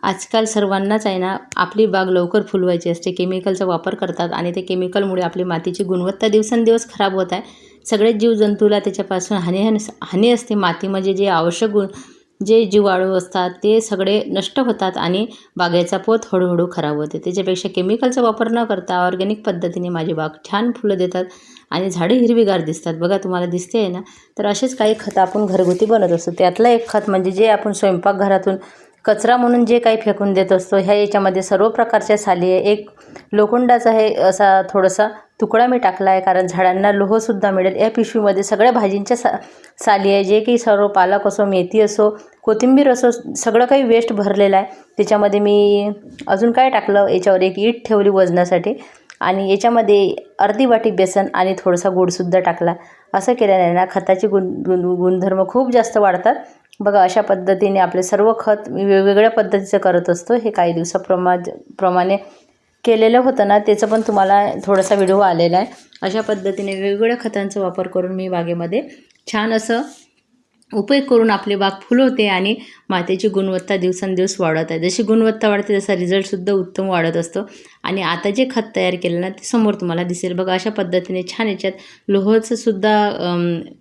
आजकाल सर्वांनाच आहे ना, आपली बाग लवकर फुलवायची असते. केमिकलचा वापर करतात आणि ते केमिकलमुळे आपली मातीची गुणवत्ता दिवसेंदिवस खराब होत आहे. सगळेच जीवजंतूला त्याच्यापासून हानी असते. मातीमध्ये जे आवश्यक जे जीवाणू असतात ते सगळे नष्ट होतात आणि बागेचा पोत हळूहळू खराब होते. त्याच्यापेक्षा केमिकलचा वापर न करता ऑर्गॅनिक पद्धतीने माझी बाग छान फुलं देतात आणि झाडे हिरवीगार दिसतात. बघा तुम्हाला दिसते आहे ना. तर असेच काही खतं आपण घरगुती बनवत असतो. त्यातलं एक खत म्हणजे जे आपण स्वयंपाकघरातून कचरा म्हणून जे काही फेकून देत असतो, याच्यामध्ये सर्व प्रकारच्या साली आहे. एक लोखंडाचा आहे असा थोडासा तुकडा मी टाकला आहे, कारण झाडांना लोहसुद्धा मिळेल. या पिशवीमध्ये सगळ्या भाजींच्या साली आहे, जे काही सर्व पालक असो, मेथी असो, कोथिंबीर असो, सगळं काही वेस्ट भरलेलं आहे. त्याच्यामध्ये मी अजून काय टाकलं, याच्यावर एक ईट ठेवली वजनासाठी आणि याच्यामध्ये अर्धी वाटी बेसन आणि थोडासा गूळसुद्धा टाकला. असं केल्याने ना खताचे गुणधर्म खूप जास्त वाढतात. बघा अशा पद्धतीने आपले सर्व खत मी वेगवेगळ्या पद्धतीचं करत असतो. हे काही दिवसाप्रमाणे केलेलं होतं ना, त्याचं पण तुम्हाला थोडासा व्हिडिओ आलेला आहे. अशा पद्धतीने वेगवेगळ्या खतांचा वापर करून मी बागेमध्ये छान असं उपयोग करून आपली बाग फुलवते आणि मातीची गुणवत्ता दिवसेंदिवस वाढत आहे. जशी गुणवत्ता वाढते तसा रिझल्टसुद्धा उत्तम वाढत असतो. आणि आता जे खत तयार केलं ना, ते समोर तुम्हाला दिसेल. बघा अशा पद्धतीने छान याच्यात लोहाचं सुद्धा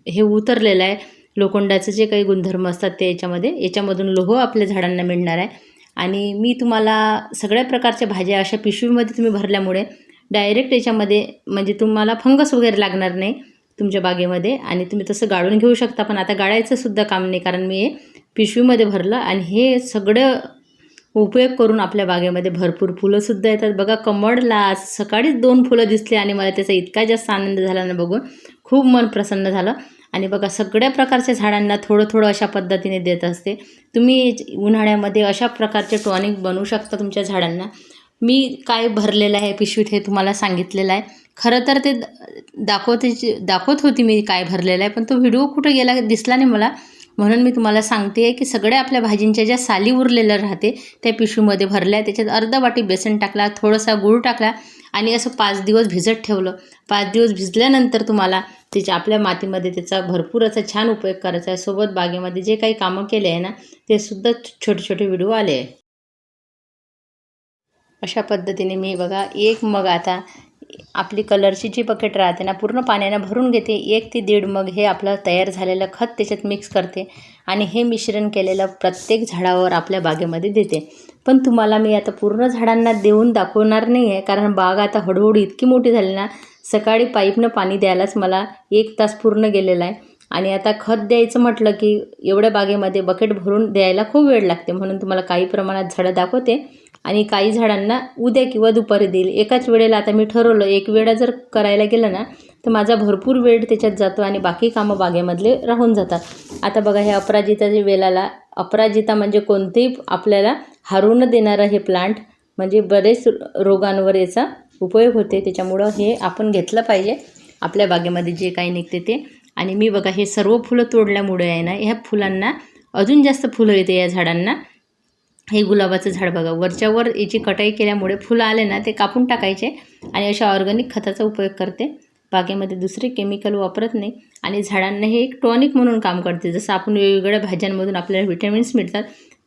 हे उतरलेलं आहे. लोखंडाचे जे काही गुणधर्म असतात ते याच्यामधून लोह आपल्या झाडांना मिळणार आहे. आणि मी तुम्हाला सगळ्या प्रकारच्या भाज्या अशा पिशवीमध्ये तुम्ही भरल्यामुळे डायरेक्ट याच्यामध्ये म्हणजे तुम्हाला फंगस वगैरे लागणार नाही तुमच्या बागेमध्ये आणि तुम्ही तसं गाळून घेऊ शकता. पण आता गाळायचं सुद्धा काम नाही, कारण मी हे पिशवीमध्ये भरलं आणि हे सगळं उपयोग करून आपल्या बागेमध्ये भरपूर फुलंसुद्धा येतात. बघा कमळला आज सकाळीच 2 फुलं दिसली आणि मला त्याचा इतका जास्त आनंद झाला ना बघून, खूप मन प्रसन्न झालं. आणि बघा सगळ्या प्रकारच्या झाडांना थोडं थोडं अशा पद्धतीने देत असते. तुम्ही उन्हाळ्यामध्ये अशा प्रकारचे टॉनिक बनवू शकता तुमच्या झाडांना. मी काय भरलेलं आहे पिशवीत हे तुम्हाला सांगितलेलं आहे. खरं तर ते दाखवत होती मी काय भरलेलं आहे, पण तो व्हिडिओ कुठं गेला दिसला नाही मला. म्हणून मी तुम्हाला सांगते की सगळ्या आपल्या भाजींच्या ज्या साली उरलेल्या राहते त्या पिशवीमध्ये भरल्या. त्याच्यात अर्धा वाटी बेसन टाकला, थोडासा गूळ टाकला आणि असं 5 दिवस भिजत ठेवलं. 5 दिवस भिजल्यानंतर तुम्हाला आपल्या मातीमध्ये त्याचा भरपूर असा छान उपयोग करायचा आहे. सोबत बागेमध्ये जे काही कामं केले आहे ना, ते सुद्धा छोटे छोटे व्हिडिओ आले आहे. अशा पद्धतीने मी बघा एक मग आता आपली कलरची जी बकेट राहते ना, पूर्ण पाण्यानं भरून घेते. 1 ते 1.5 मग हे आपलं तयार झालेलं खत त्याच्यात मिक्स करते आणि हे मिश्रण केलेलं प्रत्येक झाडावर आपल्या बागेमध्ये देते. पण तुम्हाला मी आता पूर्ण झाडांना देऊन दाखवणार नाही आहे, कारण बाग आता हळूहळू इतकी मोठी झाली ना, सकाळी पाईपनं पाणी द्यायलाच मला 1 तास पूर्ण गेलेला आहे. आणि आता खत द्यायचं म्हटलं की एवढ्या बागेमध्ये बकेट भरून द्यायला खूप वेळ लागते. म्हणून तुम्हाला काही प्रमाणात झाडं दाखवते आणि काही झाडांना उद्या किंवा दुपारी देईल. एकाच वेळेला आता मी ठरवलं, एक वेळा जर करायला गेलं ना, तर माझा भरपूर वेळ त्याच्यात जातो आणि बाकी कामं बागेमधले राहून जातात. आता बघा हे अपराजिताच्या वेलाला, अपराजिता म्हणजे कोणतेही आपल्याला हारू न देणारं हे प्लांट, म्हणजे बरेच रोगांवर याचा उपयोग होते. त्याच्यामुळं हे आपण घेतलं पाहिजे आपल्या बागेमध्ये जे काही निघते ते. आणि मी बघा हे सर्व फुलं तोडल्यामुळे आहे ना, ह्या फुलांना अजून जास्त फुलं येते या झाडांना. हे गुलाबाचं झाड बघा, वरच्यावर याची कटाई केल्यामुळे फुलं आले ना, ते कापून टाकायचे आणि अशा ऑर्गॅनिक खताचा उपयोग करते. बागेमध्ये दुसरे केमिकल वापरत नाही आणि झाडांना हे एक टॉनिक म्हणून काम करते. जसं आपण वेगवेगळ्या भाज्यांमधून आपल्याला व्हिटॅमिन्स मिळतात,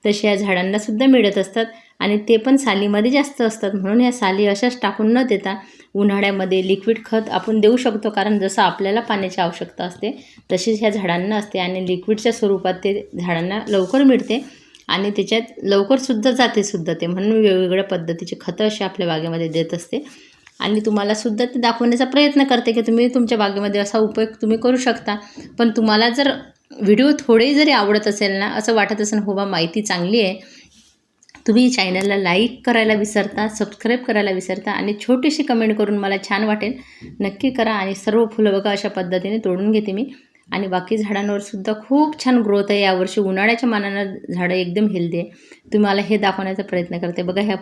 तसे या झाडांनासुद्धा मिळत असतात आणि ते पण सालीमध्ये जास्त असतात. म्हणून या साली अशाच टाकून न देता उन्हाळ्यामध्ये लिक्विड खत आपण देऊ शकतो, कारण जसं आपल्याला पाण्याची आवश्यकता असते तशीच ह्या झाडांना असते आणि लिक्विडच्या स्वरूपात ते झाडांना लवकर मिळते आणि त्याच्यात लवकरसुद्धा जाते ते. म्हणून मी वेगवेगळ्या पद्धतीचे खतं असे आपल्या बागेमध्ये देत असते आणि तुम्हालासुद्धा ते दाखवण्याचा प्रयत्न करते की तुम्ही तुमच्या बागेमध्ये असा उपयोग तुम्ही करू शकता. पण तुम्हाला जर व्हिडिओ थोडेही जरी आवडत असेल ना, असं वाटत असेल हो बा माहिती चांगली आहे, तुम्ही चॅनलला लाईक करायला विसरता, सबस्क्राईब करायला विसरता आणि छोटीशी कमेंट करून मला छान वाटेल. नक्की करा. आणि सर्व फुलं बघा अशा पद्धतीने तोडून घेते मी आणि बाकी झाडांवर सुद्धा खूप छान ग्रोथ आहे यावर्षी. उन्हाळ्याच्या मानानं झाडं एकदम हेल्दी आहे. तुम्हाला हे दाखवण्याचा प्रयत्न करते. बघा ह्या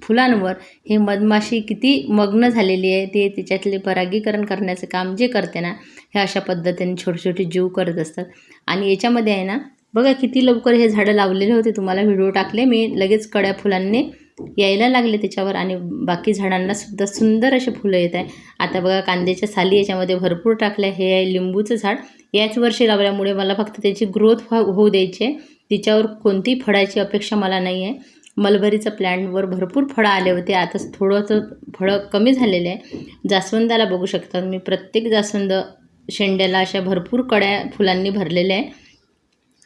फुलांवर हे मधमाशी किती मग्न झालेली आहे, ते त्याच्यातले परागीकरण करण्याचं काम जे करते ना, हे अशा पद्धतीने छोटे छोटे जीव करत असतात. आणि याच्यामध्ये आहे ना, बघा किती लवकर हे झाडं लावलेले होते. तुम्हाला व्हिडिओ टाकले मी, लगेच कड्या फुलांनी यायला लागले त्याच्यावर आणि बाकी झाडांना सुद्धा सुंदर असे फुलं येत आहे. आता बघा कांद्याच्या साली याच्यामध्ये भरपूर टाकल्या. हे आहे लिंबूचं झाड, याच वर्षी लावल्यामुळे मला फक्त त्याची ग्रोथ होऊ द्यायची आहे. तिच्यावर कोणतीही फळाची अपेक्षा मला नाही आहे. मलबरीचं प्लॅन्टवर भरपूर फळं आले होते, आता थोडंसं फळं कमी झालेले आहे. जास्वंदाला बघू शकता मी, प्रत्येक जास्वंद शेंड्याला अशा भरपूर कळ्या फुलांनी भरलेल्या आहे.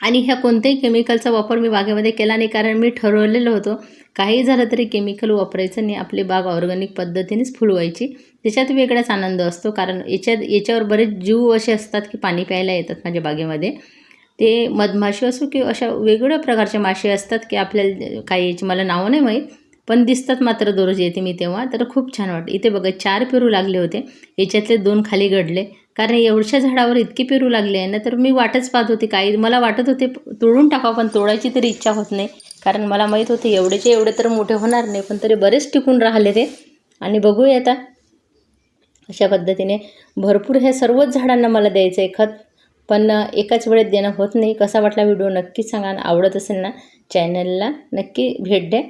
आणि ह्या कोणत्याही केमिकलचा वापर मी बागेमध्ये केला नाही, कारण मी ठरवलेलं होतं काही झालं तरी केमिकल वापरायचं नाही, आपली बाग ऑर्गॅनिक पद्धतीनेच फुलवायची. त्याच्यात वेगळाच आनंद असतो, कारण याच्यावर बरेच जीव असे असतात की पाणी प्यायला येतात माझ्या बागेमध्ये. ते मधमाशी असो की अशा वेगवेगळ्या प्रकारचे मासे असतात की आपल्याला काही याची मला नावं नाही माहीत, पण दिसतात मात्र दररोज येते मी तेव्हा, तर खूप छान वाटतं. इथे बघा 4 पेरू लागले होते, याच्यातले 2 खाली गडले, कारण एवढ्या झाडावर इतके पेरू लागले आहे ना, तर मी वाटच पाहत होते. काही मला वाटत होते तोडून टाकावं, पण तोडायची तरी इच्छा होत नाही, कारण मला माहीत होते एवढेचे एवढे तर मोठे होणार नाही, पण तरी बरेच टिकून राहिले ते. आणि बघूया आता अशा पद्धतीने भरपूर ह्या सर्वच झाडांना मला द्यायचं आहे खत, पण एकाच वेळेत देणं होत नाही. कसा वाटला व्हिडिओ नक्कीच सांगा, आणि आवडत असेल ना चॅनलला नक्की भेट द्या.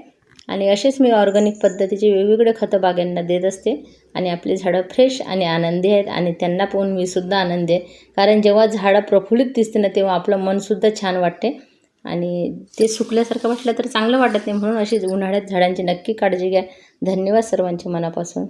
आणि असेच मी ऑर्गॅनिक पद्धतीचे वेगवेगळे खतं बागांना देत असते, आणि आपली झाडं फ्रेश आणि आनंदी आहेत, आणि त्यांना पाहून मी सुद्धा आनंदी आहे. कारण जेव्हा झाडं प्रफुल्लित दिसते ना, तेव्हा आपलं मनसुद्धा छान वाटते, आणि ते सुकल्यासारखं वाटलं तर चांगलं वाटत नाही. म्हणून अशीच उन्हाळ्यात झाडांची नक्की काळजी घ्या. धन्यवाद सर्वांच्या मनापासून.